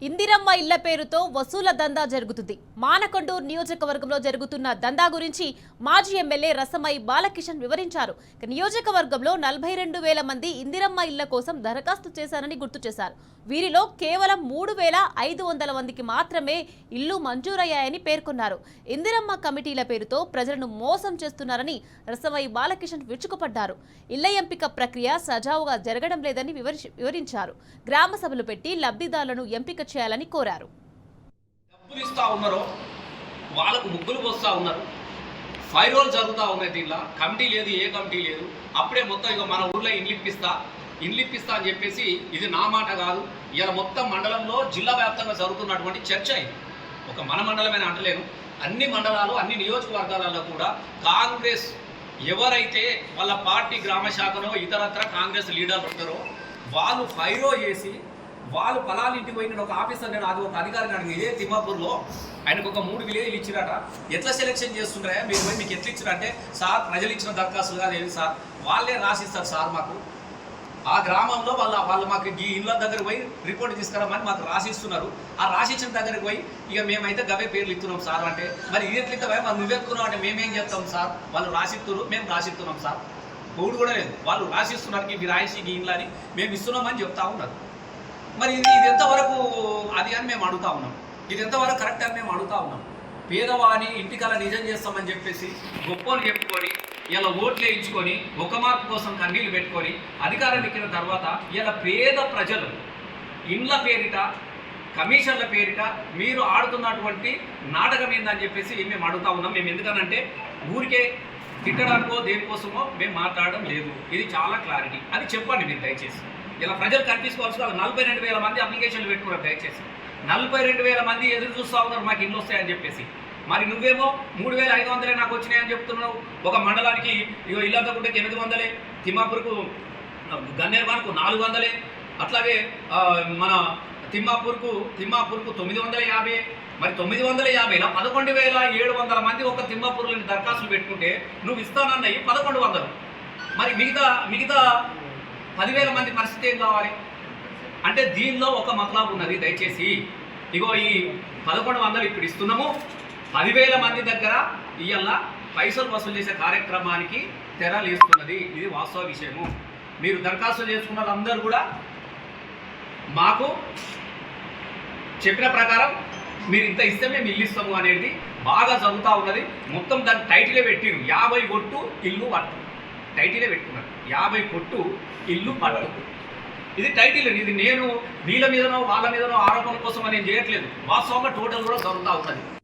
ఇందిరమ్మ ఇళ్ల పేరుతో వసూల దందా జరుగుతుంది. మానకొండూరు నియోజకవర్గంలో జరుగుతున్న దందా గురించి మాజీ ఎమ్మెల్యే రసమై బాలకిషన్ వివరించారు. నియోజకవర్గంలో 42,000 మంది ఇందిరమ్మ ఇళ్ల కోసం దరఖాస్తు చేశారని గుర్తు చేశారు. వీరిలో కేవలం 3,500 మందికి మాత్రమే ఇళ్లు మంజూరయ్యాయని పేర్కొన్నారు. ఇందిరమ్మ కమిటీల పేరుతో ప్రజలను మోసం చేస్తున్నారని రసమై బాలకిషన్ విరుచుకుపడ్డారు. ఇళ్ల ఎంపిక ప్రక్రియ సజావుగా జరగడం లేదని వివరించారు. గ్రామ సభలు పెట్టి లబ్ధిదారులను ఎంపిక చేయాలని కోరారు. డబ్బులు ఇస్తా ఉన్నారు, వాళ్ళకు ముగ్గులు పోస్తా ఉన్నారు, ఫైరోలు జరుగుతూ ఉన్నాయి. దీనిలో కమిటీ లేదు, ఏ కమిటీ లేదు. అప్పుడే మొత్తం ఇక మన ఊర్లో ఇండ్లిప్పిస్తా అని చెప్పేసి ఇది నా మాట కాదు. ఇలా మొత్తం మండలంలో జిల్లా వ్యాప్తంగా జరుగుతున్నటువంటి చర్చ ఇది. ఒక మన మండలమైన అంటలేను, అన్ని మండలాలు అన్ని నియోజకవర్గాలలో కూడా కాంగ్రెస్ ఎవరైతే వాళ్ళ పార్టీ గ్రామ శాఖలో ఇతరత్ర కాంగ్రెస్ లీడర్లు ఉంటారో వాళ్ళు ఫైరో చేసి వాళ్ళు పొలాలు ఇంటికి పోయిన ఒక ఆఫీసర్, నేను అది ఒక అధికారిని అడిగి ఇదే తిమ్మాపూర్లో ఆయనకు ఒక 3 విలేజ్లు ఇచ్చిరట. ఎట్లా సెలెక్షన్ చేస్తుంటారా మీరు పోయి, మీకు ఎట్లా ఇచ్చారంటే సార్ ప్రజలు ఇచ్చిన దరఖాస్తులు కాదు ఏది సార్, వాళ్ళే రాసిస్తారు సార్ మాకు. ఆ గ్రామంలో వాళ్ళు మాకు ఈ ఇళ్ళ దగ్గరకు పోయి రిపోర్ట్ తీసుకురామని మాకు రాసిస్తున్నారు. ఆ రాసిచ్చిన దగ్గరికి పోయి ఇక మేమైతే గవే పేర్లు ఇస్తున్నాం సార్ అంటే, మరి ఇది ఎట్లా ఇస్తావా మరి నువ్వెత్తుకున్నావు అంటే మేమేం చేస్తాం సార్, వాళ్ళు రాసిస్తున్నారు, మేము రాసిస్తున్నాం సార్. బోర్డు కూడా లేదు, వాళ్ళు రాసిస్తున్నారు ఇవి రాసి ఈ ఇళ్ళ అని మేము ఇస్తున్నామని చెప్తా ఉన్నారు. మరి ఇది ఎంతవరకు అది అని మేము అడుగుతా ఉన్నాం, ఇది ఎంతవరకు కరెక్ట్ అని మేము అడుగుతా ఉన్నాం. పేదవాని ఇంటికలా నిజం చేస్తామని చెప్పేసి గొప్పలు చెప్పుకొని ఇలా ఓట్లు వేయించుకొని ఒక మార్పు కోసం కన్నీళ్ళు పెట్టుకొని అధికారం ఎక్కిన తర్వాత ఇలా పేద ప్రజలు ఇండ్ల పేరిట కమిషన్ల పేరిట మీరు ఆడుతున్నటువంటి నాటకం ఏందని చెప్పేసి మేము అడుగుతా ఉన్నాం. మేము ఎందుకనంటే ఊరికే తిట్టడానికో దేనికోసమో మేము మాట్లాడడం లేదు, ఇది చాలా క్లారిటీ. అది చెప్పండి మీరు దయచేసి. ఇలా ప్రజలు కనిపించుకోవాల్సిన 42,000 మంది అప్లికేషన్లు పెట్టుకున్నారు. దయచేసి 42,000 మంది ఎదురు చూస్తూ ఉన్నారు మాకు ఇల్లు వస్తాయని చెప్పేసి. మరి నువ్వేమో 3,500 నాకు వచ్చినాయని చెప్తున్నావు. ఒక మండలానికి ఇగో ఇల్లంతకుంటే 800, తిమ్మాపూర్కు గన్నేరువానికి 400, అట్లాగే మన తిమ్మాపూర్కు 950. మరి 950లో 11,700 మంది ఒక తిమ్మాపూర్లో దరఖాస్తులు పెట్టుకుంటే నువ్వు ఇస్తానన్నవి 1,100. మరి మిగతా 10,000 మంది పరిస్థితి ఏం కావాలి అంటే దీనిలో ఒక మతలబు ఉన్నది. దయచేసి ఇగో ఈ 1,100 ఇప్పుడు ఇస్తున్నాము, 10,000 మంది దగ్గర ఇవాళ పైసలు వసూలు చేసే కార్యక్రమానికి తెరలేస్తున్నది. ఇది వాస్తవ విషయము. మీరు దరఖాస్తు చేసుకున్న వాళ్ళందరూ కూడా మాకు చెప్పిన ప్రకారం మీరు ఇంత ఇస్తే మేము ఇల్లు ఇస్తాము అనేది బాగా జరుగుతూ ఉన్నది. మొత్తం దాన్ని టైటిలే పెట్టిరు, 50 కొట్టు ఇల్లు పట్టు. టైటిలే పెట్టుకున్నారు, 50 కొట్టు ఇల్లు పట్టు. ఇది టైటిల్. ఇది నేను వీళ్ళ మీదనో వాళ్ళ మీదనో ఆరోపణ కోసం నేను చేయట్లేదు. వాస్తవంగా టోటల్ కూడా జరుగుతూ ఉంటుంది.